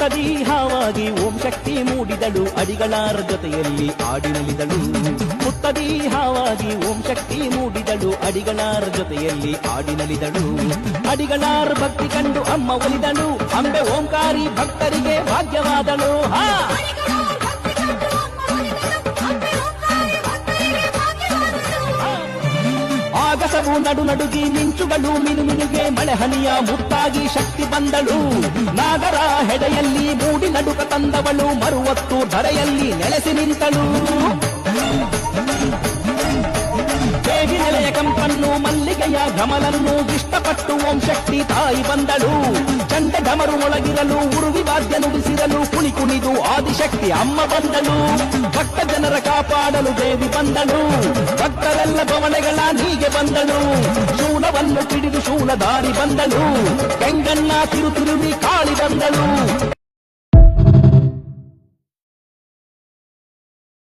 ಮುತ್ತದಿ ಹಾವಾಗಿ ಓಂ ಶಕ್ತಿ ಮೂಡಿದಳು ಅಡಿಗಳಾರ ಜೊತೆಯಲ್ಲಿ ಆಡಿನಲಿದಳು ಮುತ್ತದಿ ಹಾವಾಗಿ ಓಂ ಶಕ್ತಿ ಮೂಡಿದಳು ಅಡಿಗಳಾರ ಜೊತೆಯಲ್ಲಿ ಆಡಿನಲಿದಳು ಅಡಿಗಳಾರ ಭಕ್ತಿ ಕಂಡು ಅಮ್ಮ ಒಲಿದಳು ಅಂಬೆ ಓಂಕಾರಿ ಭಕ್ತರಿಗೆ ಭಾಗ್ಯವಾದಳು ಹಾ ಆಗಸವು ನಡು ನಡುಗಿ ಮಿಂಚುಗಳು ಮಿನುಮಿನುಗೆ ಮಳೆ ಹನಿಯ ಮುತ್ತಾಗಿ ಶಕ್ತಿ ಬಂದಳು ನಾಗರ ಹೆಡೆಯಲ್ಲಿ ಮೂಡಿ ನಡುಕ ತಂದವಳು ಮರುವತ್ತು ಧರೆಯಲ್ಲಿ ನೆಲೆಸಿ ನಿಂತಳು ದೇವಿ ನೆಲೆಯ ಕಂಪನ್ನು ಮಲ್ಲಿಗೆಯ ಘಮಲನ್ನು ಇಷ್ಟಪಟ್ಟು ಓಂ ಶಕ್ತಿ ತಾಯಿ ಬಂದಳು ಚಂಡ ಘಮರು ಒಳಗಿರಲು ಉರುವಿ ವಾದ್ಯ ನುಡಿಸಿರಲು ಕುಣಿ ಕುಣಿದು ಆದಿಶಕ್ತಿ ಅಮ್ಮ ಬಂದಳು ಭಕ್ತ ಜನರ ಕಾಪಾಡಲು ದೇವಿ ಬಂದಳು ಭಕ್ತರೆಲ್ಲ ಭವನೆಗಳ ನೀಗೆ ಬಂದಳು ಶೂಲವನ್ನು ಹಿಡಿದು ಶೂಲಧಾರಿ ಬಂದಳು ಗಂಗನ್ನ ತಿರುತಿರುವಿ ಕಾಳಿ ಬಂದಳು